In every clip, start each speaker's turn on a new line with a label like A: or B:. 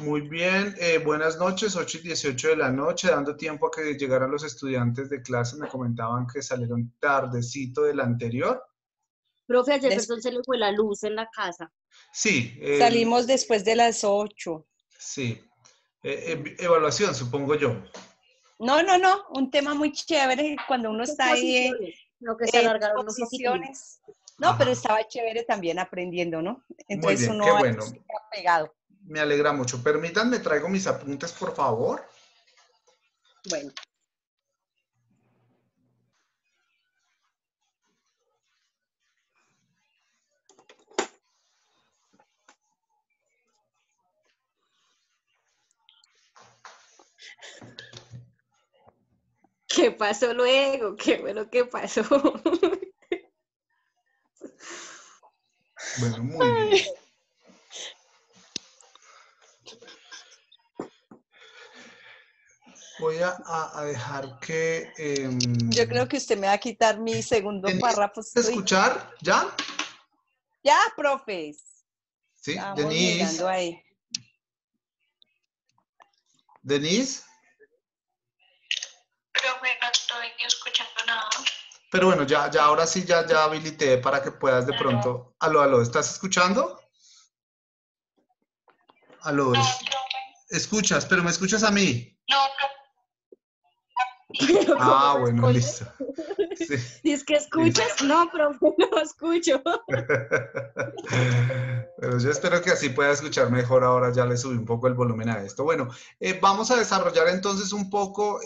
A: Muy bien, buenas noches, 8:18 de la noche, dando tiempo a que llegaran los estudiantes de clase. Me comentaban que salieron tardecito del anterior.
B: Profe, a
C: Des-
B: Jefferson se le fue la luz en la casa.
A: Sí,
C: Salimos después de las 8.
A: sí. Evaluación, supongo yo.
C: No, un tema muy chévere cuando uno está ahí
B: Lo que se alargaron un poquitín.
C: exposiciones. No,
A: Ajá.
C: pero estaba chévere también aprendiendo, ¿no?
A: Muy
C: Entonces
A: bien, qué
C: uno ahí
A: bueno.
C: se queda pegado.
A: Me alegra mucho. Permítanme, traigo mis apuntes, por favor.
B: Bueno, ¿qué pasó luego? ¿Qué fue lo que pasó?
A: Bueno, muy bien. Voy a dejar que...
C: Yo creo que usted me va a quitar mi segundo
A: ¿Denise,
C: párrafo.
A: ¿puedes
C: Estoy...
A: escuchar? ¿Ya?
C: Ya, profes.
A: Sí,
C: Estamos
A: Denise.
C: mirando ahí.
A: Denise.
D: Profe, no estoy escuchando nada.
A: Pero bueno, ya ahora sí, ya habilité para que puedas de pronto... Aló, ¿estás escuchando? Aló,
D: No, profe.
A: ¿escuchas? ¿Pero me escuchas a mí?
D: No, profe.
B: Pero ¿cómo
A: Ah,
B: me
A: bueno,
B: escuchas?
A: listo. Sí.
B: ¿Dices que escuchas? No, profe, no escucho.
A: Pero yo espero que así pueda escuchar mejor. Ahora ya le subí un poco el volumen a esto. Bueno, vamos a desarrollar entonces un poco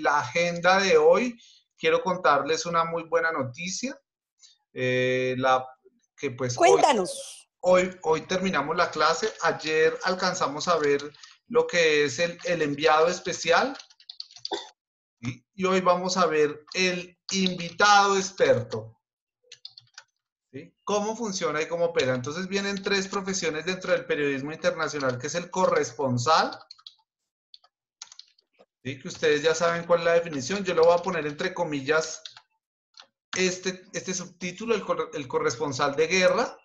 A: la agenda de hoy. Quiero contarles una muy buena noticia. Que pues
C: Cuéntanos.
A: hoy terminamos la clase. Ayer alcanzamos a ver lo que es el enviado especial. ¿Sí? Y hoy vamos a ver el invitado experto. ¿Sí? ¿Cómo funciona y cómo opera? Entonces vienen tres profesiones dentro del periodismo internacional, que es el corresponsal. ¿Sí? Que ustedes ya saben cuál es la definición. Yo lo voy a poner entre comillas este subtítulo, el corresponsal de guerra.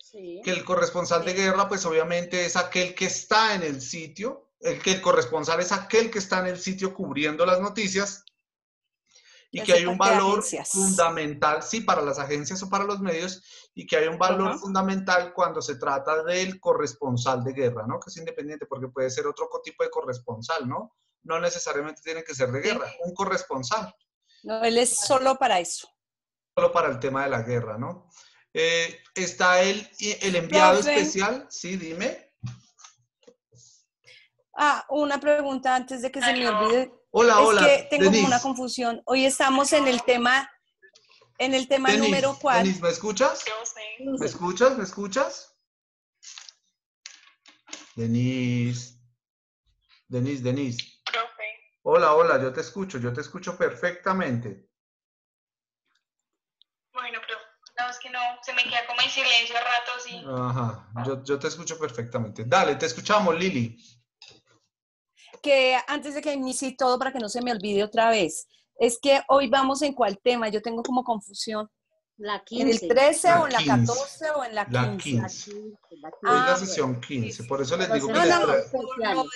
B: Sí.
A: Que el corresponsal de guerra, pues obviamente es aquel que está en el sitio, el corresponsal es aquel que está en el sitio cubriendo las noticias, y que hay un valor fundamental, sí, para las agencias o para los medios, y que hay un valor fundamental cuando se trata del corresponsal de guerra, ¿no? Que es independiente, porque puede ser otro tipo de corresponsal, ¿no? No necesariamente tiene que ser de guerra, un corresponsal.
C: No, él es solo para eso.
A: Solo para el tema de la guerra, ¿no? Está el enviado especial, sí, dime.
C: Una pregunta antes de que se me olvide.
A: Hola,
C: que tengo
A: Denise.
C: como una confusión. Hoy estamos en el tema
A: Denise,
C: número ¿cuál?
A: Denise, ¿me escuchas? ¿Me escuchas? ¿Me escuchas? Denise. Denise.
D: Profe.
A: Hola, yo te escucho perfectamente.
D: Bueno, profe. No, es que no, se me queda como en silencio a ratos y...
A: Ajá, yo te escucho perfectamente. Dale, te escuchamos, Lili.
C: Que antes de que inicie todo, para que no se me olvide otra vez, es que hoy vamos en cuál tema, yo tengo como confusión.
B: La 15.
C: ¿En el 13
A: La
C: o en la
A: 15.
C: 14 o en la 15?
A: La 15.
B: La 15.
A: Hoy es la sesión 15, por eso les digo que les traigo.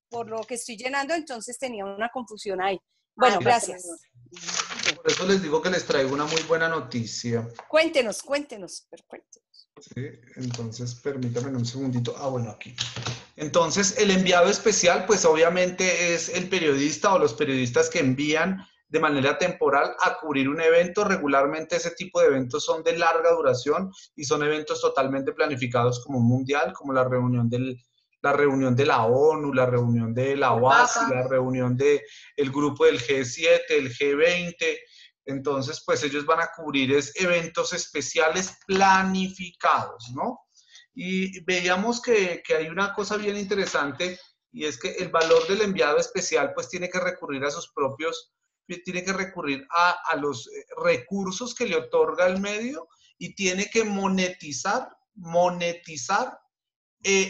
C: Por lo que estoy llenando, entonces tenía una confusión ahí. Bueno, gracias.
A: Por eso les digo que les traigo una muy buena noticia.
C: Cuéntenos.
A: Sí, entonces permítanme un segundito. Bueno, aquí. Entonces, el enviado especial, pues obviamente es el periodista o los periodistas que envían de manera temporal a cubrir un evento. Regularmente ese tipo de eventos son de larga duración y son eventos totalmente planificados como un mundial, como la reunión de la ONU, la reunión de la OASI, la reunión del grupo del G7, el G20. Entonces, pues ellos van a cubrir eventos especiales planificados, ¿no? Y veíamos que hay una cosa bien interesante, y es que el valor del enviado especial pues tiene que recurrir a sus propios, tiene que recurrir a los recursos que le otorga el medio, y tiene que monetizar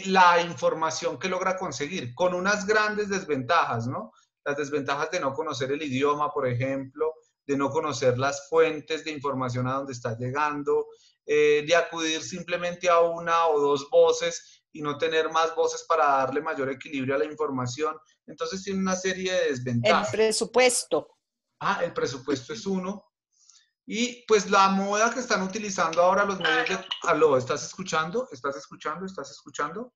A: la información que logra conseguir, con unas grandes desventajas, ¿no? Las desventajas de no conocer el idioma, por ejemplo, de no conocer las fuentes de información a donde está llegando, de acudir simplemente a una o dos voces y no tener más voces para darle mayor equilibrio a la información. Entonces tiene una serie de
C: El
A: desventajas.
C: presupuesto.
A: El presupuesto es uno. Y pues la moda que están utilizando ahora los medios de... Aló, ¿estás escuchando? ¿Estás escuchando? ¿Estás escuchando?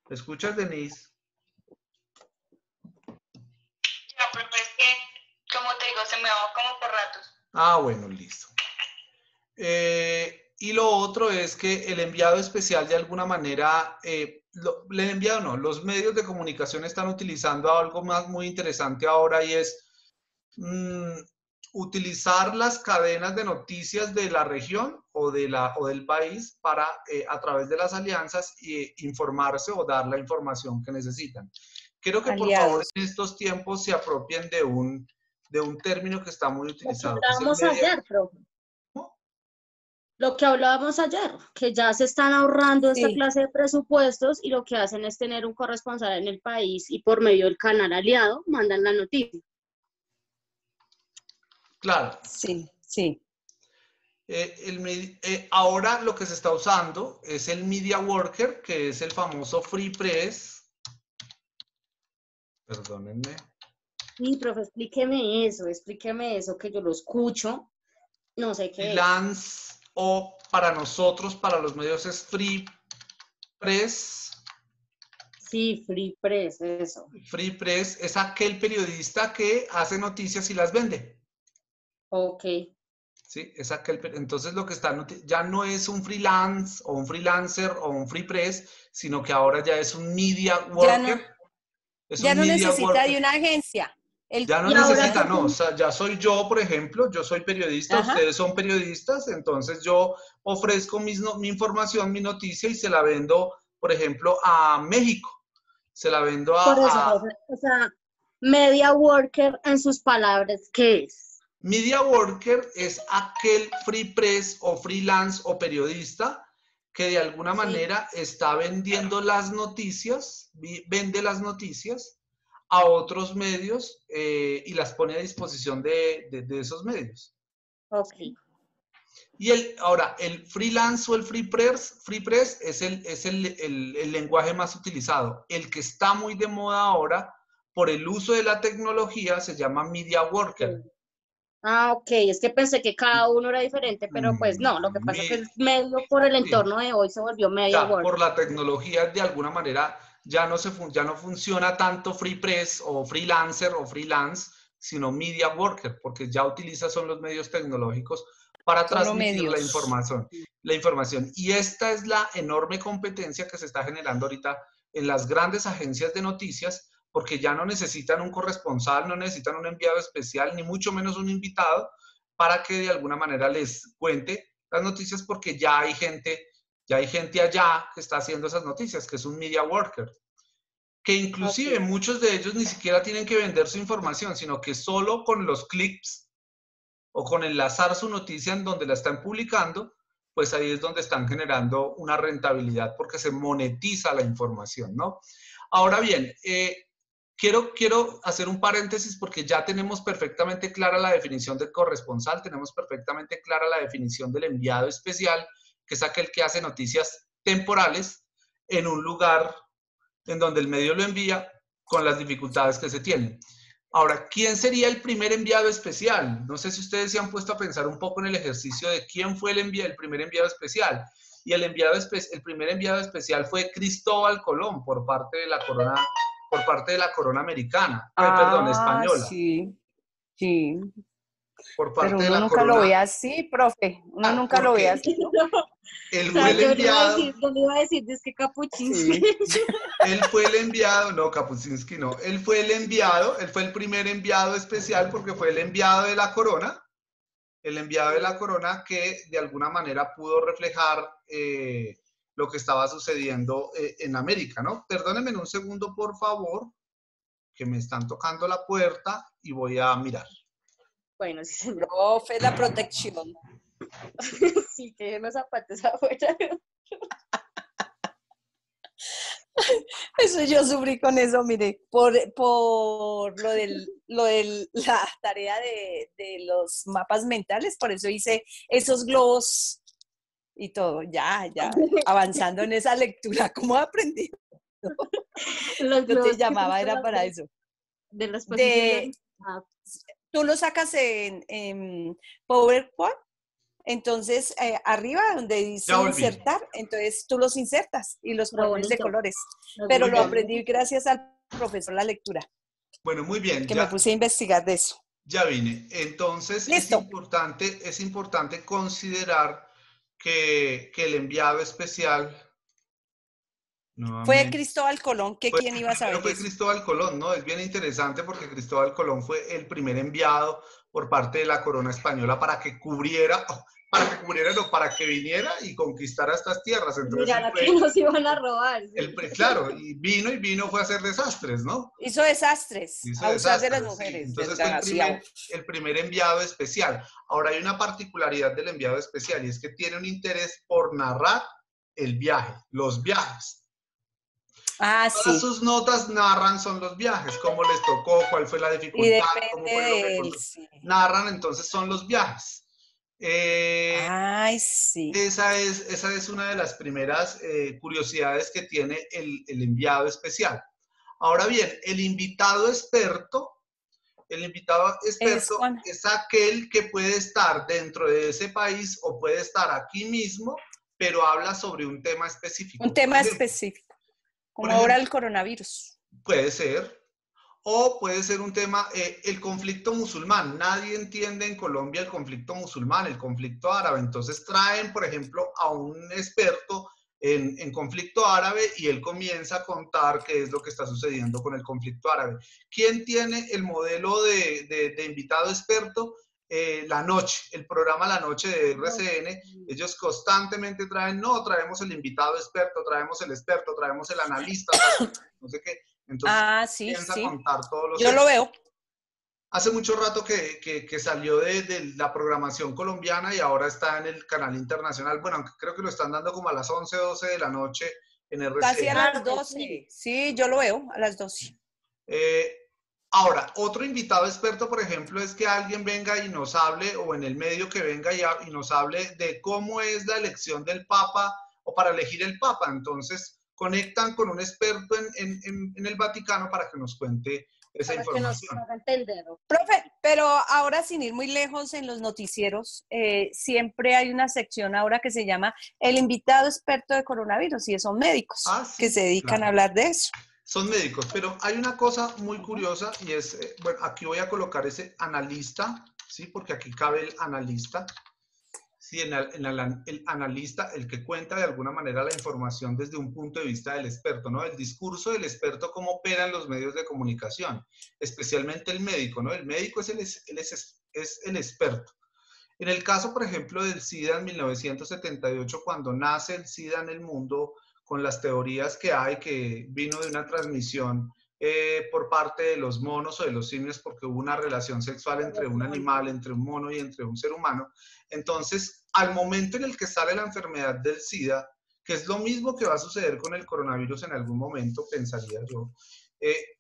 A: ¿Escuchas, Denise?
D: Ya, pero es que, como te digo, se me va como por ratos.
A: Bueno, listo. Y lo otro es que el enviado especial de alguna manera, el enviado no, los medios de comunicación están utilizando algo más muy interesante ahora y es utilizar las cadenas de noticias de la región o del país para, a través de las alianzas, informarse o dar la información que necesitan. Quiero que por favor en estos tiempos se apropien de un término que está muy utilizado.
B: Lo que hablábamos ayer, profe. Lo que hablábamos ayer, que ya se están ahorrando esta clase de presupuestos y lo que hacen es tener un corresponsal en el país y por medio del canal aliado mandan la noticia.
A: Claro.
C: Sí, sí.
A: Ahora lo que se está usando es el Media Worker, que es el famoso Free Press. Perdónenme.
B: Sí, profe, explíqueme eso, que yo lo escucho. No sé qué
A: Freelance, o para nosotros, para los medios, es Free Press.
B: Sí, Free Press, eso.
A: Free Press es aquel periodista que hace noticias y las vende.
B: Ok.
A: Sí, es aquel. Entonces lo que está, ya no es un freelance o un freelancer o un Free Press, sino que ahora ya es un Media Worker.
C: Ya no necesita de una agencia.
A: Ya no necesita, no, o sea, ya soy yo, por ejemplo, yo soy periodista, ustedes son periodistas, entonces yo ofrezco mi información, mi noticia y se la vendo, por ejemplo, a México. Se la vendo a...
B: Por eso, o sea, Media Worker, en sus palabras, ¿qué es?
A: Media Worker es aquel free press o freelance o periodista que de alguna manera está vendiendo las noticias, vende las noticias a otros medios y las pone a disposición de esos medios.
B: Ok.
A: Y ahora, el freelance o el free press es el lenguaje más utilizado. El que está muy de moda ahora, por el uso de la tecnología, se llama Media Worker.
B: Ok, es que pensé que cada uno era diferente, pero pues no, lo que pasa es que el medio por el entorno de hoy se volvió Media Worker.
A: Por la tecnología, de alguna manera, ya no funciona tanto free press o freelancer o freelance, sino Media Worker, porque ya son los medios tecnológicos para transmitir la información. Y esta es la enorme competencia que se está generando ahorita en las grandes agencias de noticias, porque ya no necesitan un corresponsal, no necesitan un enviado especial, ni mucho menos un invitado, para que de alguna manera les cuente las noticias, porque ya hay gente allá que está haciendo esas noticias, que es un Media Worker. Que inclusive muchos de ellos ni siquiera tienen que vender su información, sino que solo con los clips o con enlazar su noticia en donde la están publicando, pues ahí es donde están generando una rentabilidad porque se monetiza la información, ¿no? Ahora bien, quiero hacer un paréntesis porque ya tenemos perfectamente clara la definición del corresponsal, tenemos perfectamente clara la definición del enviado especial, que es aquel que hace noticias temporales en un lugar en donde el medio lo envía con las dificultades que se tienen. Ahora, ¿quién sería el primer enviado especial? No sé si ustedes se han puesto a pensar un poco en el ejercicio de quién fue el primer enviado especial. Y el primer enviado especial fue Cristóbal Colón por parte de la corona americana. Perdón, española.
C: Sí, sí.
A: Por parte
C: pero
A: de
C: uno
A: la
C: nunca
A: corona.
C: lo ve así, profe. Uno nunca lo ve así, ¿no?
A: Él fue el enviado.
B: Yo le iba a decir, es que Kapuczynski.
A: Sí. Él fue el enviado, no, Kapuczynski no. Él fue el enviado, él fue el primer enviado especial porque fue el enviado de la corona. El enviado de la corona que de alguna manera pudo reflejar lo que estaba sucediendo en América, ¿no? Perdónenme un segundo, por favor, que me están tocando la puerta y voy a mirar.
B: Bueno, sí, señor.
C: Profe, la protección.
B: Sí, que los zapatos afuera.
C: Eso yo sufrí con eso, mire, por lo de la tarea de los mapas mentales, por eso hice esos globos y todo, ya, avanzando en esa lectura, ¿cómo aprendí?
B: Los
C: Yo te
B: globos
C: llamaba,
B: que
C: era
B: son
C: para eso.
B: de las
C: De,
B: posiciones.
C: tú lo sacas en PowerPoint, entonces arriba donde dice
A: Ya volví.
C: insertar, entonces tú los insertas y los
B: Pero
C: pones de
B: bonito.
C: colores.
B: Nos
C: Pero lo
B: gustó.
C: aprendí gracias al profesor la lectura,
A: Bueno, muy bien,
C: que me puse a investigar de eso.
A: ya vine. Entonces
C: Listo.
A: es importante considerar que el enviado especial,
C: Fue
A: nuevamente,
C: Cristóbal Colón, que quién iba a
A: primero
C: saber
A: fue
C: eso.
A: Cristóbal Colón, ¿no? Es bien interesante porque Cristóbal Colón fue el primer enviado por parte de la corona española para que cubriera, no, para que viniera y conquistara estas tierras. Entonces,
B: Mira, que nos iban a robar. Sí.
A: claro, y vino fue a hacer desastres, ¿no?
C: Hizo desastres,
A: Hizo
C: abusar de las
A: desastres, sí.
C: mujeres,
A: Entonces fue
C: desgraciado.
A: el primer enviado especial. Ahora hay una particularidad del enviado especial y es que tiene un interés por narrar el viaje, los viajes.
C: Ah,
A: Todas
C: sí.
A: sus notas narran son los viajes, cómo les tocó, cuál fue la
C: Y
A: dificultad,
C: depende
A: cómo fue lo que
C: de él,
A: encontró.
C: sí.
A: Narran, entonces son los viajes.
C: Ay, sí.
A: Esa es una de las primeras curiosidades que tiene el enviado especial. Ahora bien, el invitado experto es aquel que puede estar dentro de ese país o puede estar aquí mismo, pero habla sobre un tema específico.
C: Un tema específico, como ahora el coronavirus.
A: Puede ser. O puede ser un tema, el conflicto musulmán. Nadie entiende en Colombia el conflicto musulmán, el conflicto árabe. Entonces traen, por ejemplo, a un experto en conflicto árabe y él comienza a contar qué es lo que está sucediendo con el conflicto árabe. ¿Quién tiene el modelo de invitado experto? La Noche, el programa La Noche de RCN. Ellos constantemente traemos el invitado experto, traemos el experto, traemos el analista, no sé qué. Entonces,
C: sí,
A: piensa
C: sí.
A: contar todos los
C: Yo lo veo.
A: Hace mucho rato que salió de la programación colombiana y ahora está en el canal internacional. Bueno, aunque creo que lo están dando como a las 11, 12 de la noche en RCN.
C: Casi a las 12. Sí, yo lo veo a las 12.
A: Ahora, otro invitado experto, por ejemplo, es que alguien venga y nos hable, o en el medio que venga y nos hable de cómo es la elección del Papa o para elegir el Papa. Entonces, conectan con un experto en el Vaticano para que nos cuente esa información.
B: Que nos haga entender.
C: Profe, pero ahora sin ir muy lejos en los noticieros, siempre hay una sección ahora que se llama el invitado experto de coronavirus y son médicos que se dedican a hablar de eso.
A: Son médicos, pero hay una cosa muy curiosa y es, bueno, aquí voy a colocar ese analista, ¿sí? Porque aquí cabe el analista. Sí, el analista, el que cuenta de alguna manera la información desde un punto de vista del experto, ¿no? El discurso del experto, cómo operan los medios de comunicación, especialmente el médico, ¿no? El médico es el experto. En el caso, por ejemplo, del SIDA en 1978, cuando nace el SIDA en el mundo, con las teorías que hay, que vino de una transmisión por parte de los monos o de los simios, porque hubo una relación sexual entre un animal, entre un mono y entre un ser humano. Entonces, al momento en el que sale la enfermedad del SIDA, que es lo mismo que va a suceder con el coronavirus en algún momento, pensaría yo,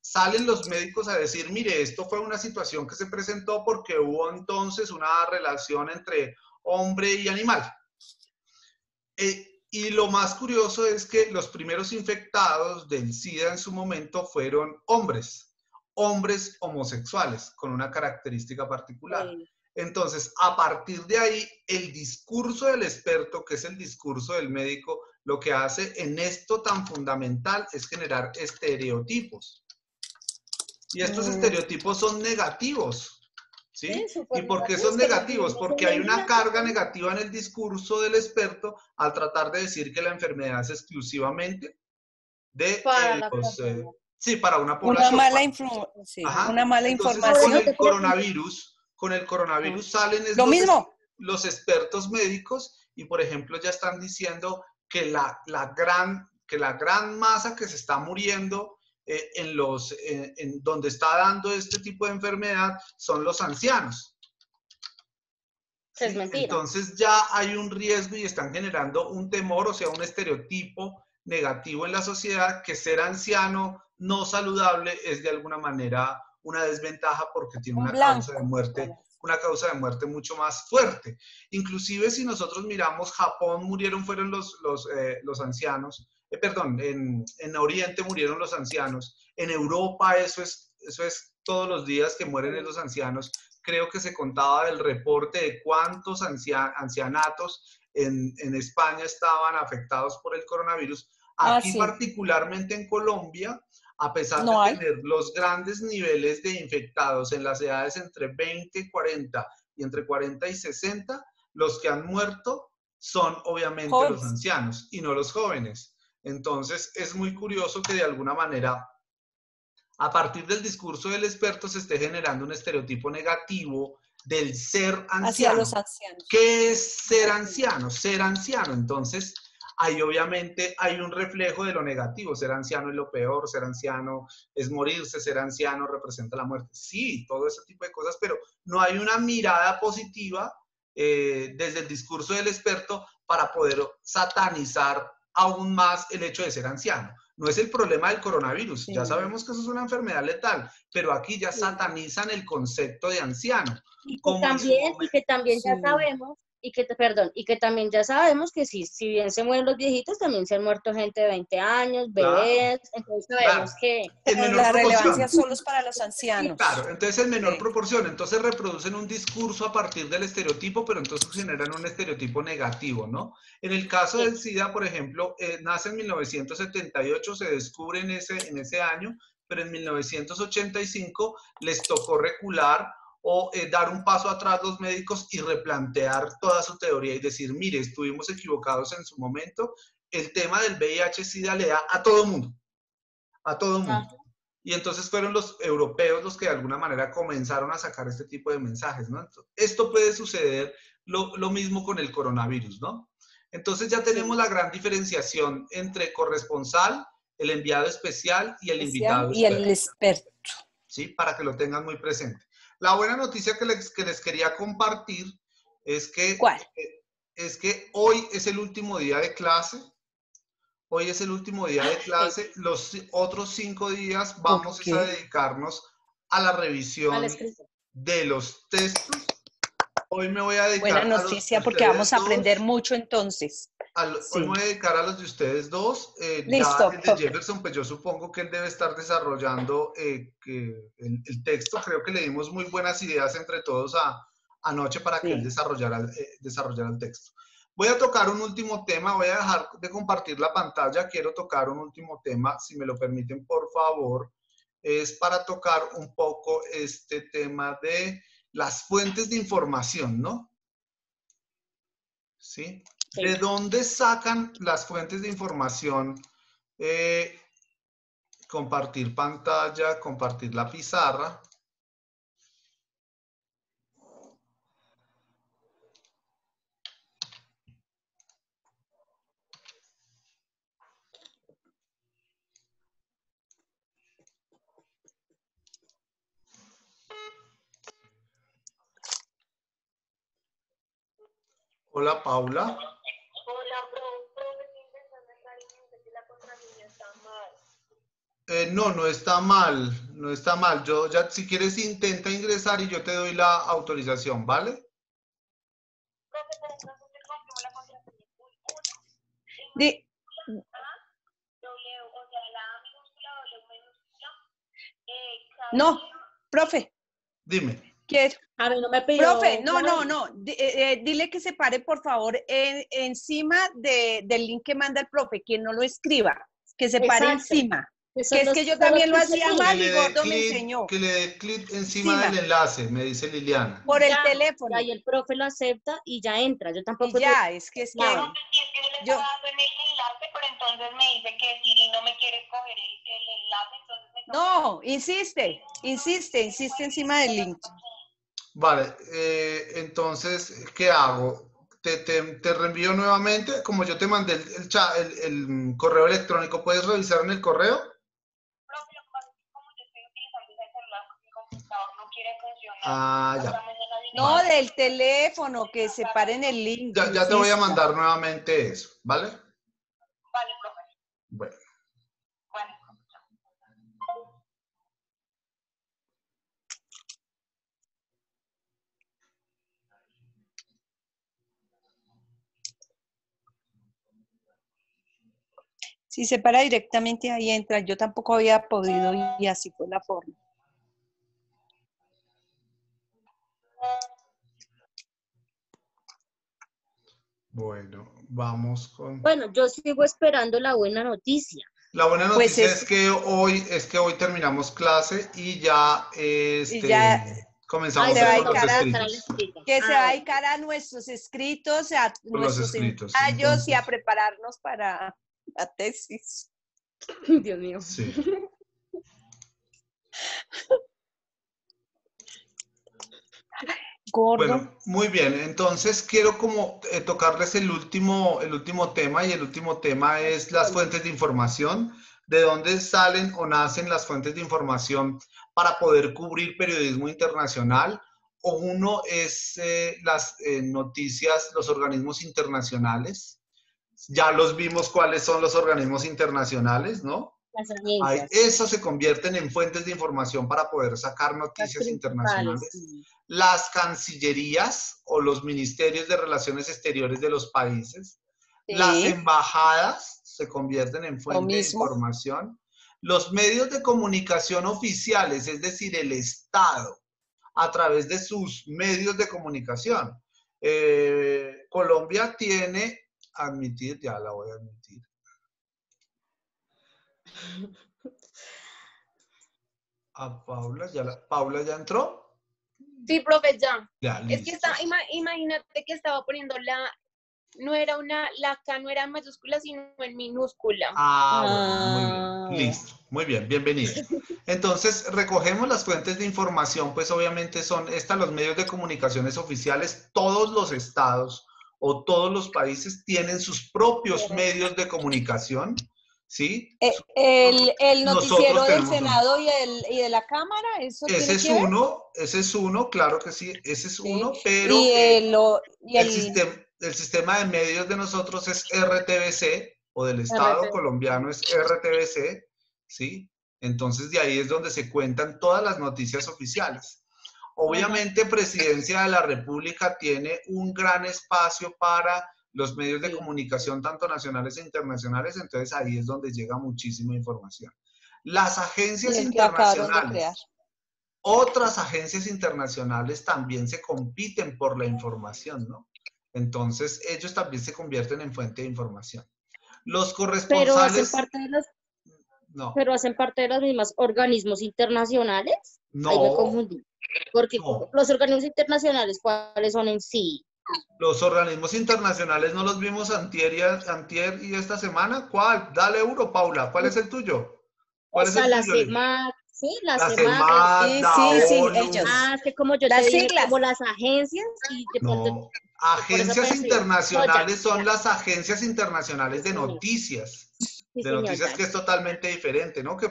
A: salen los médicos a decir, mire, esto fue una situación que se presentó porque hubo entonces una relación entre hombre y animal. Y lo más curioso es que los primeros infectados del SIDA en su momento fueron hombres homosexuales, con una característica particular. Sí. Entonces, a partir de ahí, el discurso del experto, que es el discurso del médico, lo que hace en esto tan fundamental es generar estereotipos. Y estos estereotipos son negativos. ¿Sí? ¿Y por qué son negativos? Porque hay una carga negativa en el discurso del experto al tratar de decir que la enfermedad es exclusivamente de para una población.
C: Una mala información.
A: Con el coronavirus salen los expertos médicos y, por ejemplo, ya están diciendo que la gran masa que se está muriendo en donde está dando este tipo de enfermedad son los ancianos.
B: ¿Sí? Es mentira.
A: Entonces ya hay un riesgo y están generando un temor, o sea, un estereotipo negativo en la sociedad, que ser anciano no saludable es de alguna manera una desventaja porque tiene una causa de muerte una causa de muerte mucho más fuerte. Inclusive si nosotros miramos, Japón fueron los ancianos, perdón, en Oriente murieron los ancianos, en Europa eso es todos los días que mueren los ancianos. Creo que se contaba del reporte de cuántos ancianatos en España estaban afectados por el coronavirus. Aquí
C: sí.
A: Particularmente en Colombia, a pesar de tener los grandes niveles de infectados en las edades entre 20 y 40 y entre 40 y 60, los que han muerto son obviamente los ancianos y no los jóvenes. Entonces es muy curioso que de alguna manera, a partir del discurso del experto, se esté generando un estereotipo negativo del ser anciano.
C: Hacia los ancianos.
A: ¿Qué es ser anciano? Ser anciano. Entonces, ahí obviamente hay un reflejo de lo negativo. Ser anciano es lo peor, ser anciano es morirse, ser anciano representa la muerte. Sí, todo ese tipo de cosas, pero no hay una mirada positiva desde el discurso del experto para poder satanizar aún más el hecho de ser anciano. No es el problema del coronavirus, ya sabemos que eso es una enfermedad letal, pero aquí ya satanizan el concepto de anciano.
B: Y que también ya sabemos, y que también ya sabemos que si bien se mueren los viejitos, también se han muerto gente de 20 años, bebés, entonces sabemos que...
C: La relevancia solo es para los ancianos.
A: Sí, claro, entonces en menor proporción, entonces reproducen un discurso a partir del estereotipo, pero entonces generan un estereotipo negativo, ¿no? En el caso del SIDA, por ejemplo, nace en 1978, se descubre en ese año, pero en 1985 les tocó recular o dar un paso atrás los médicos y replantear toda su teoría y decir, mire, estuvimos equivocados en su momento, el tema del VIH-Sida le da a todo mundo, a todo mundo. Y entonces fueron los europeos los que de alguna manera comenzaron a sacar este tipo de mensajes, ¿no? Entonces, esto puede suceder lo mismo con el coronavirus, ¿no? Entonces ya tenemos la gran diferenciación entre corresponsal, el enviado especial y el invitado
C: y el experto.
A: ¿Sí? Para que lo tengan muy presente. La buena noticia que les quería compartir es que,
C: ¿cuál?
A: Es que hoy es el último día de clase. Hoy es el último día de clase. Los otros 5 días vamos a dedicarnos a la revisión de los textos. Hoy me voy a dedicar
C: buena noticia porque vamos a aprender mucho entonces.
A: Hoy me voy a dedicar a los de ustedes dos. Listo. Ya el de Jefferson, pues yo supongo que él debe estar desarrollando el texto. Creo que le dimos muy buenas ideas entre todos anoche para que él desarrollara el texto. Voy a tocar un último tema. Voy a dejar de compartir la pantalla. Quiero tocar un último tema, si me lo permiten, por favor. Es para tocar un poco este tema de las fuentes de información, ¿no? ¿Sí? ¿De dónde sacan las fuentes de información? Compartir pantalla, compartir la pizarra. Hola, Paula.
D: Hola, profe, la contraseña está mal.
A: No está mal, no está mal. Yo ya, si quieres, intenta ingresar y yo te doy la autorización, ¿vale?
D: Profe, pero entonces te confirmo la contraseña. W, o sea, la A minúscula, W minúscula.
C: No, profe.
A: Dime.
C: Quiero.
B: A mí no me pidió.
C: Profe, no. Dile que se pare, por favor, encima del link que manda el profe, quien no lo escriba, que se pare encima. Que es que yo también lo hacía mal y Gordo me enseñó.
A: Que le dé clic encima del enlace, me dice Liliana.
C: Por el teléfono.
B: Y el profe lo acepta y ya entra. Yo tampoco.
C: Ya, es que.
D: No, yo le estaba dando en el enlace, pero entonces me dice que Siri no me quiere coger el enlace, entonces me
C: No, insiste encima del link.
A: Vale, entonces, ¿qué hago? Te reenvío nuevamente, como yo te mandé el correo electrónico, ¿puedes revisar en el correo?
D: Profe, lo que pasa es que como yo estoy utilizando ese celular, mi computador no quiere funcionar.
A: Ah, ya.
C: No, del teléfono, que se pare en el link.
A: Ya te voy a mandar nuevamente eso, ¿vale?
D: Vale, profe.
A: Bueno.
C: Si se para directamente ahí entra. Yo tampoco había podido y así fue la forma.
A: Bueno, vamos con...
B: Bueno, yo sigo esperando la buena noticia.
A: La buena
C: Pues
A: noticia es que hoy terminamos clase y ya,
C: ya
A: comenzamos
C: se va a
A: con los
C: dedicar
A: escritos.
C: que se va a dedicar a nuestros escritos, a
A: Con los
C: nuestros
A: escritos,
C: ensayos
A: entonces.
C: y a prepararnos para la tesis.
B: Dios mío.
A: Sí.
C: Gordo.
A: Bueno, muy bien. Entonces quiero como tocarles el último tema, y el último tema es las fuentes de información, de dónde salen o nacen las fuentes de información para poder cubrir periodismo internacional. O uno es las noticias, los organismos internacionales. Ya los vimos cuáles son los organismos internacionales, ¿no?
B: Las agencias.
A: Eso se convierten en fuentes de información para poder sacar noticias internacionales.
B: Sí.
A: Las cancillerías o los ministerios de relaciones exteriores de los países. Sí. Las embajadas se convierten en fuente de información. Los medios de comunicación oficiales, es decir, el Estado, a través de sus medios de comunicación. Colombia tiene, admitir, ya la voy a admitir. A Paula, ¿Paula ya entró?
E: Sí, profe, ya.
A: Es
E: que imagínate que estaba poniendo la K no era en mayúscula, sino en minúscula.
A: Bueno, muy bien. Listo. Muy bien, bienvenido. Entonces, recogemos las fuentes de información, pues obviamente son los medios de comunicaciones oficiales. Todos los estados o todos los países tienen sus propios medios de comunicación. ¿Sí?
C: El noticiero del Senado y de la Cámara, ¿eso
A: ese
C: tiene que ver?
A: Ese es uno, claro que sí, ese es uno, pero el sistema de medios de nosotros es RTBC, o del Estado colombiano es RTBC, ¿sí? Entonces de ahí es donde se cuentan todas las noticias oficiales. Obviamente, Presidencia de la República tiene un gran espacio para los medios de comunicación, tanto nacionales e internacionales, entonces ahí es donde llega muchísima información. Las agencias internacionales, otras agencias internacionales también se compiten por la información, ¿no? Entonces ellos también se convierten en fuente de información. Los corresponsales...
B: Pero hacen parte de los mismos organismos internacionales.
A: No.
B: Ahí me confundí. Porque los organismos internacionales, ¿cuáles son en sí?
A: Los organismos internacionales no los vimos antier y esta semana. ¿Cuál? Dale uno, Paula. ¿Cuál es el tuyo?
B: ¿Cuál es el tuyo? La CEMAC. Sí, la
A: CEMAC.
C: Sí, ellos.
B: Es que como yo te dije, como las agencias. Y de
A: pronto, agencias internacionales son las agencias internacionales de noticias. De noticias, que es totalmente diferente, ¿no? Que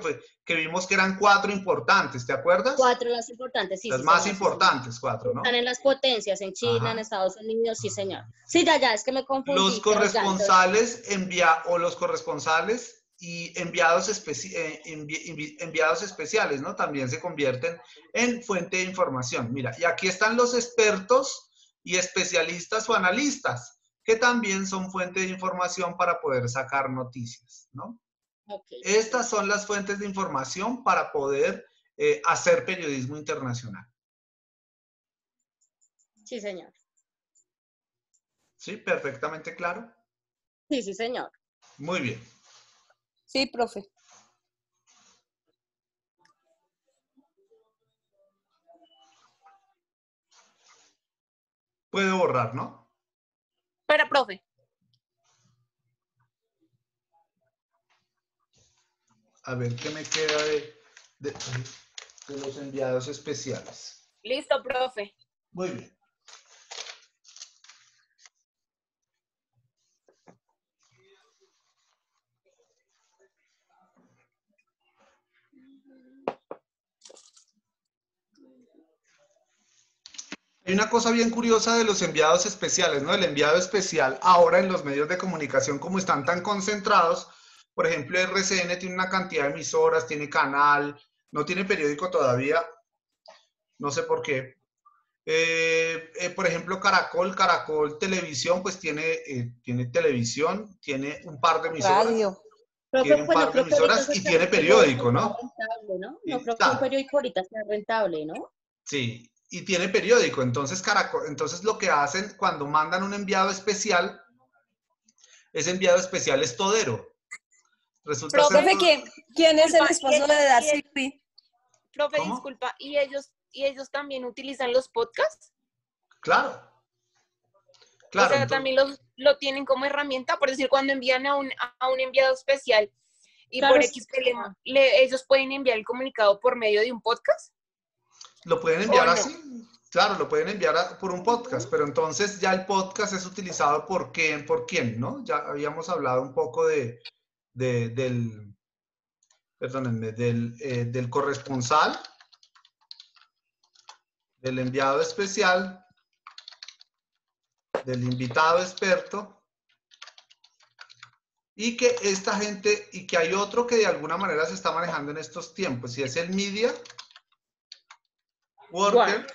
A: vimos que eran 4 importantes, ¿te acuerdas?
B: 4 las importantes, sí.
A: Las más importantes, 4, ¿no?
B: Están en las potencias, en China, en Estados Unidos, sí, señor. Sí, ya, es que me confundí.
A: Los corresponsales los corresponsales y enviados especiales, ¿no? También se convierten en fuente de información. Mira, y aquí están los expertos y especialistas o analistas, que también son fuente de información para poder sacar noticias, ¿no? Estas son las fuentes de información para poder hacer periodismo internacional.
B: Sí, señor.
A: ¿Sí? ¿Perfectamente claro?
B: Sí, sí, señor.
A: Muy bien.
C: Sí, profe.
A: Puedo borrar, ¿no?
E: Espera, profe.
A: A ver, ¿qué me queda de los enviados especiales?
E: Listo, profe.
A: Muy bien. Hay una cosa bien curiosa de los enviados especiales, ¿no? El enviado especial ahora en los medios de comunicación, como están tan concentrados, por ejemplo, RCN tiene una cantidad de emisoras, tiene canal, no tiene periódico todavía, no sé por qué. Por ejemplo, Caracol Televisión, pues tiene televisión, tiene un par de emisoras. tiene un par de emisoras y tiene periódico, ¿no?
B: Rentable, ¿no? No creo que un periódico ahorita sea rentable, ¿no?
A: Sí, y tiene periódico. Entonces, entonces lo que hacen cuando mandan un enviado especial, ese enviado especial es todero. Resulta ser...
C: Profe, ¿quién es el esposo de Darcy?
E: Profe,
A: ¿Cómo?
E: disculpa, ¿y ellos también utilizan los podcasts?
A: Claro.
E: O sea, también lo tienen como herramienta, por decir, cuando envían a un enviado especial y
B: claro,
E: por X problema, ellos pueden enviar el comunicado por medio de un podcast.
A: ¿Lo pueden enviar así? Claro, lo pueden enviar por un podcast, pero entonces ya el podcast es utilizado por quién, ¿no? Ya habíamos hablado un poco del corresponsal, del enviado especial, del invitado experto, y que esta gente, y que hay otro que de alguna manera se está manejando en estos tiempos, y es el media worker,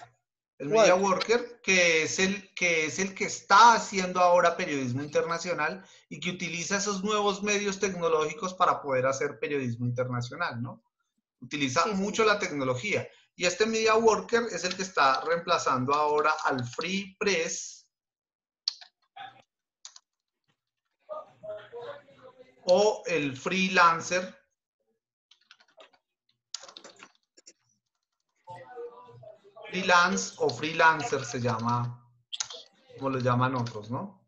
A: media worker, que es el que está haciendo ahora periodismo internacional y que utiliza esos nuevos medios tecnológicos para poder hacer periodismo internacional, ¿no? Utiliza mucho la tecnología. Y este media worker es el que está reemplazando ahora al free press o el freelancer. Freelance o freelancer se llama, como lo llaman otros, ¿no?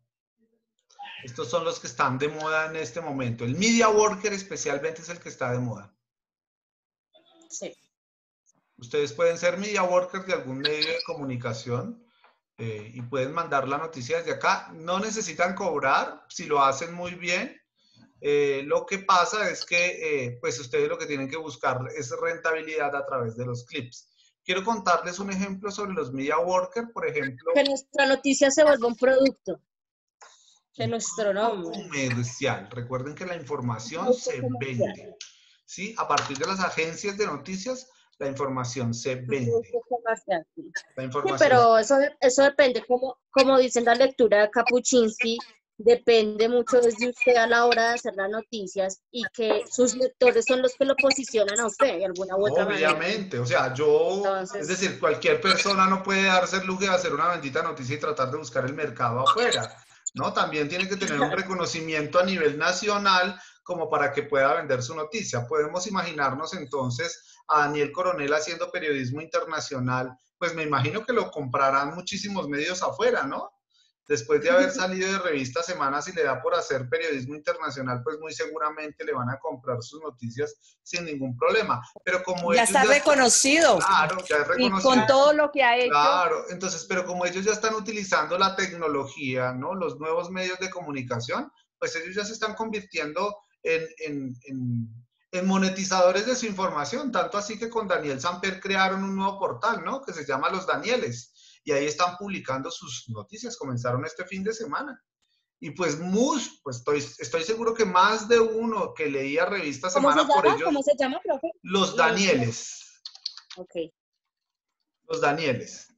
A: Estos son los que están de moda en este momento. El media worker especialmente es el que está de moda.
B: Sí.
A: Ustedes pueden ser media workers de algún medio de comunicación y pueden mandar la noticia desde acá. No necesitan cobrar si lo hacen muy bien. Lo que pasa es que pues ustedes lo que tienen que buscar es rentabilidad a través de los clips. Quiero contarles un ejemplo sobre los media workers, por ejemplo.
B: Que nuestra noticia se vuelva un producto de nuestro nombre.
A: Comercial. Recuerden que la información se vende. ¿Sí? A partir de las agencias de noticias, la información se vende.
B: La información. Sí, pero eso depende, como dicen la lectura de Kapuczynski, depende mucho desde usted a la hora de hacer las noticias y que sus lectores son los que lo posicionan a usted de alguna u otra manera.
A: Obviamente, o sea, es decir, cualquier persona no puede darse el lujo de hacer una bendita noticia y tratar de buscar el mercado afuera, ¿no? También tiene que tener un reconocimiento a nivel nacional como para que pueda vender su noticia. Podemos imaginarnos entonces a Daniel Coronel haciendo periodismo internacional, pues me imagino que lo comprarán muchísimos medios afuera, ¿no? Después de haber salido de Revista Semana, si le da por hacer periodismo internacional, pues muy seguramente le van a comprar sus noticias sin ningún problema. Pero como
C: ya está reconocido.
A: Claro, ya es reconocido.
C: Y con todo lo que ha hecho.
A: Claro, entonces, pero como ellos ya están utilizando la tecnología, ¿no? Los nuevos medios de comunicación, pues ellos ya se están convirtiendo en monetizadores de su información. Tanto así que con Daniel Samper crearon un nuevo portal, ¿no? Que se llama Los Danieles. Y ahí están publicando sus noticias, comenzaron este fin de semana. Y pues estoy seguro que más de uno que leía Revista Semana por ellos.
B: ¿Cómo se llama, profe?
A: Los Danieles.
B: Ok.
A: Los Danieles.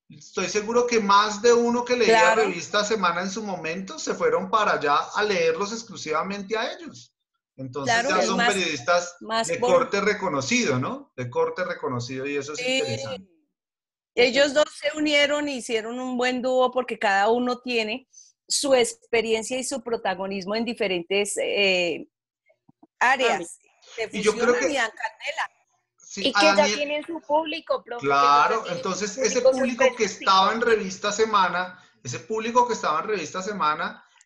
A: Estoy seguro que más de uno que leía Revista Semana en su momento se fueron para allá a leerlos exclusivamente a ellos. Entonces ya son periodistas de corte reconocido, ¿no? De corte reconocido y eso es interesante.
C: Ellos dos se unieron y hicieron un buen dúo porque cada uno tiene su experiencia y su protagonismo en diferentes áreas.
A: Y yo creo que...
E: Sí, y que ya tienen su público, profe.
A: Claro, entonces ese público que estaba en Revista Semana,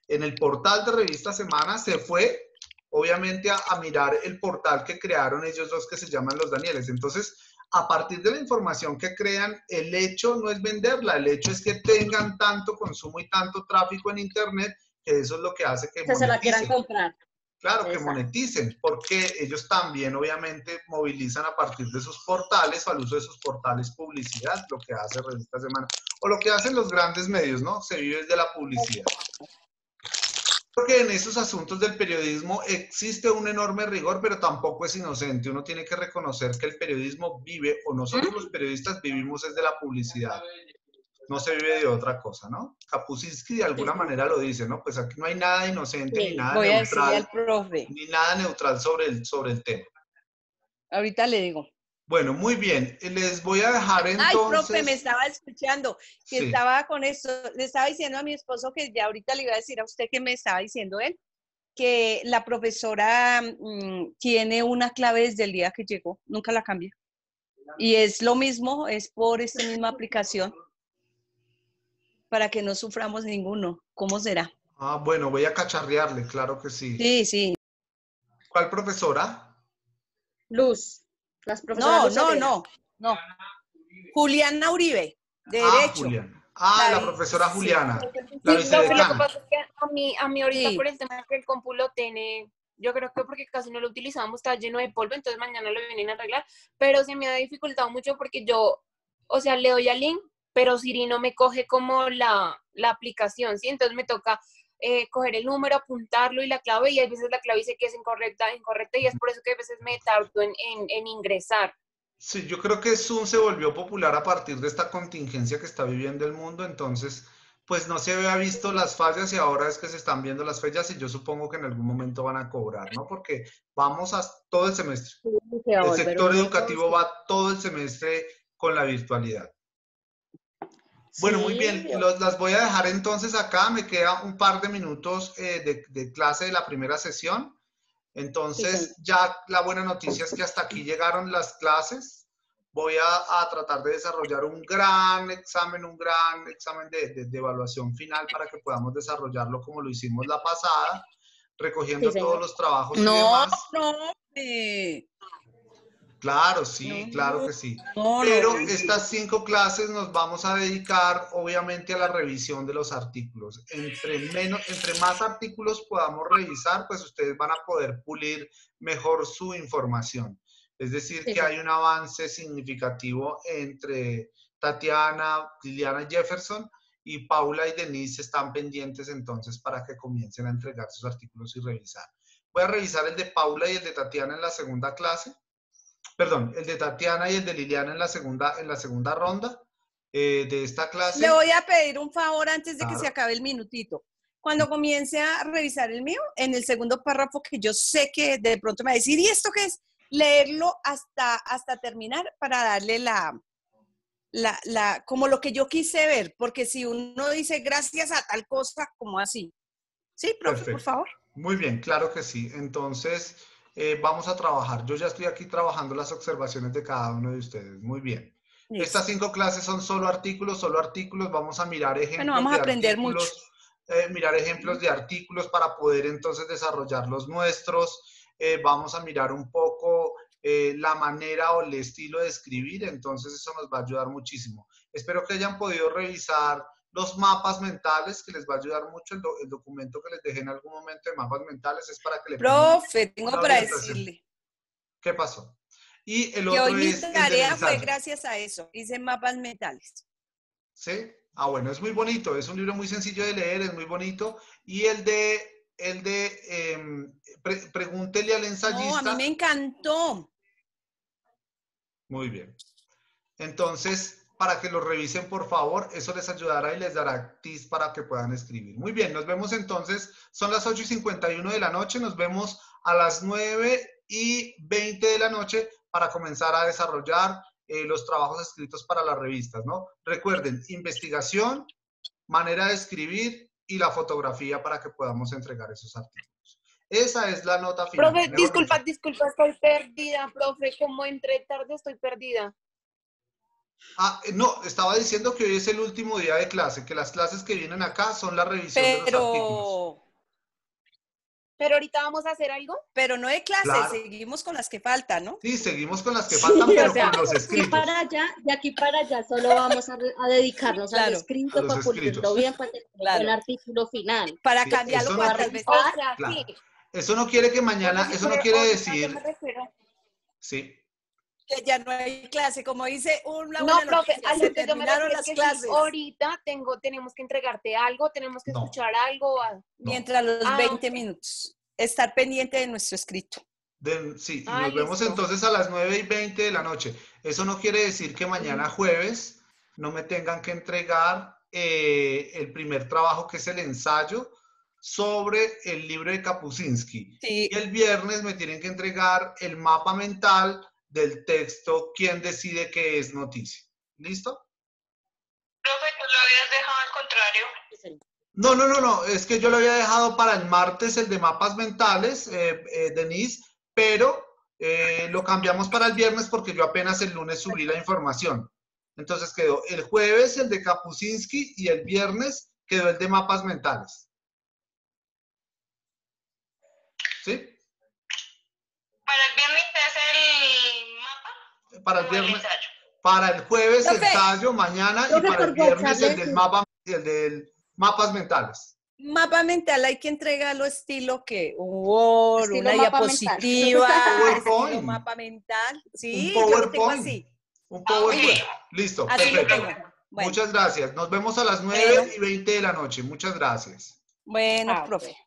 A: en el portal de Revista Semana, se fue obviamente a mirar el portal que crearon ellos dos que se llaman Los Danieles. Entonces, a partir de la información que crean, el hecho no es venderla, el hecho es que tengan tanto consumo y tanto tráfico en Internet, que eso es lo que hace que moneticen.
B: Se la quieran comprar.
A: Claro, que moneticen, porque ellos también obviamente movilizan a partir de sus portales, o al uso de sus portales, publicidad, lo que hace Revista Semana, o lo que hacen los grandes medios, ¿no? Se vive de la publicidad. Porque en esos asuntos del periodismo existe un enorme rigor, pero tampoco es inocente. Uno tiene que reconocer que el periodismo vive, o nosotros los periodistas vivimos es de la publicidad. no se vive de otra cosa, ¿no? Kapuscinski de alguna manera lo dice, ¿no? Pues aquí no hay nada inocente ni nada
C: voy
A: neutral.
C: A decirle al profe.
A: Ni nada neutral sobre el tema.
C: Ahorita le digo.
A: Bueno, muy bien. Les voy a dejar entonces...
C: Ay, profe, me estaba escuchando, que
A: sí.
C: Estaba con esto. Le estaba diciendo a mi esposo que ya ahorita le iba a decir a usted que me estaba diciendo él, que la profesora tiene una clave desde el día que llegó, nunca la cambia. Y es lo mismo, es por esta misma aplicación, para que no suframos ninguno. ¿Cómo será?
A: Ah, bueno, voy a cacharrearle, claro que sí.
C: Sí, sí.
A: ¿Cuál profesora?
B: Luz. Las profesoras
C: No. Juliana Uribe, de Derecho.
A: Juliana. La profesora Juliana.
E: Sí,
A: la
E: lo que
A: vicedecana.
E: pasa es que a mí ahorita por el tema de que el compu lo tiene, yo creo que porque casi no lo utilizamos, está lleno de polvo, entonces mañana lo vienen a arreglar, pero se me ha dificultado mucho porque yo, o sea, le doy al link, pero Siri no me coge como la aplicación, ¿sí? Entonces me toca coger el número, apuntarlo y la clave, y a veces la clave dice que es incorrecta, y es por eso que a veces me tardo en ingresar.
A: Sí, yo creo que Zoom se volvió popular a partir de esta contingencia que está viviendo el mundo, entonces, pues no se había visto las fallas y ahora es que se están viendo las fallas y yo supongo que en algún momento van a cobrar, ¿no? Porque vamos a todo el semestre. El sector educativo va todo el semestre con la virtualidad. Bueno, muy bien, las voy a dejar entonces acá, me queda un par de minutos de clase de la primera sesión. Entonces, ya la buena noticia es que hasta aquí llegaron las clases. Voy a tratar de desarrollar un gran examen de evaluación final para que podamos desarrollarlo como lo hicimos la pasada, recogiendo todos los trabajos y demás. Claro, sí, claro que sí. Pero estas 5 clases nos vamos a dedicar, obviamente, a la revisión de los artículos. Entre más artículos podamos revisar, pues ustedes van a poder pulir mejor su información. Es decir, que hay un avance significativo entre Tatiana, Liliana y Jefferson, y Paula y Denise están pendientes entonces para que comiencen a entregar sus artículos y revisar. Voy a revisar el de Paula y el de Tatiana en la segunda clase. Perdón, el de Tatiana y el de Liliana en la segunda ronda de esta clase.
C: Le voy a pedir un favor antes de que se acabe el minutito. Cuando comience a revisar el mío, en el segundo párrafo que yo sé que de pronto me va a decir, ¿y esto qué es? Leerlo hasta terminar para darle como lo que yo quise ver, porque si uno dice gracias a tal cosa, como así. Sí, profe, perfecto. Por favor.
A: Muy bien, claro que sí. Entonces, vamos a trabajar. Yo ya estoy aquí trabajando las observaciones de cada uno de ustedes. Muy bien. Listo. Estas 5 clases son solo artículos. Vamos a mirar ejemplos.
C: Bueno, vamos a aprender mucho.
A: Mirar ejemplos de artículos para poder entonces desarrollar los nuestros. Vamos a mirar un poco la manera o el estilo de escribir. Entonces, eso nos va a ayudar muchísimo. Espero que hayan podido revisar los mapas mentales, que les va a ayudar mucho. El documento que les dejé en algún momento de mapas mentales es para que le...
C: Profe, tengo para decirle.
A: ¿Qué pasó? Y el otro
C: que hoy mi tarea fue gracias a eso. Hice mapas mentales.
A: ¿Sí? Bueno, es muy bonito. Es un libro muy sencillo de leer, es muy bonito. Y pregúntele al ensayista.
C: No, a mí me encantó.
A: Muy bien. Entonces, para que lo revisen, por favor, eso les ayudará y les dará tips para que puedan escribir. Muy bien, nos vemos entonces, son las 8:51 de la noche, nos vemos a las 9:20 de la noche para comenzar a desarrollar los trabajos escritos para las revistas, ¿no? Recuerden, investigación, manera de escribir y la fotografía para que podamos entregar esos artículos. Esa es la nota final.
E: Profe, disculpa, estoy perdida, profe, como entré tarde estoy perdida.
A: No, estaba diciendo que hoy es el último día de clase, que las clases que vienen acá son la revisión de los artículos.
E: Pero ahorita vamos a hacer algo.
C: Pero no de clase, claro. Seguimos con las que faltan, ¿no?
A: Sí, seguimos con las que faltan, pero con los escritos.
B: De aquí para allá solo vamos a dedicarnos al escrito para pulirlo bien para el artículo final.
C: Para cambiarlo para
A: claro. Eso no quiere que mañana, eso no quiere decir... Sí.
C: Que ya no hay clase, como dice
E: no, profe, a lo que yo me refiero es que si ahorita tenemos que entregarte algo, tenemos que escuchar algo.
C: Mientras los 20 minutos, estar pendiente de nuestro escrito.
A: Sí, nos vemos entonces a las 9:20 de la noche. Eso no quiere decir que mañana jueves no me tengan que entregar el primer trabajo, que es el ensayo sobre el libro de Kapuscinski.
C: Sí.
A: Y el viernes me tienen que entregar el mapa mental del texto ¿Quién decide qué es noticia? ¿Listo?
D: Profe, ¿tú lo habías dejado al contrario?
A: No, es que yo lo había dejado para el martes, el de mapas mentales, Denise, pero lo cambiamos para el viernes porque yo apenas el lunes subí la información. Entonces quedó el jueves el de Kapuscinski y el viernes quedó el de mapas mentales. ¿Sí?
D: ¿Para el viernes es el mapa?
A: Para el viernes. Para el jueves ensayo, mañana, y para el viernes el del mapas mentales.
C: Mapa mental hay que entregarlo estilo que un Word,
B: Estilo
C: una diapositiva,
A: PowerPoint.
C: estilo mapa mental. Sí,
A: un
C: yo lo tengo
A: PowerPoint.
C: así.
A: Un PowerPoint. Listo,
C: Así lo
A: perfecto.
C: tengo. Bueno.
A: Muchas gracias. Nos vemos a las 9:20 de la noche. Muchas gracias.
C: Bueno, profe.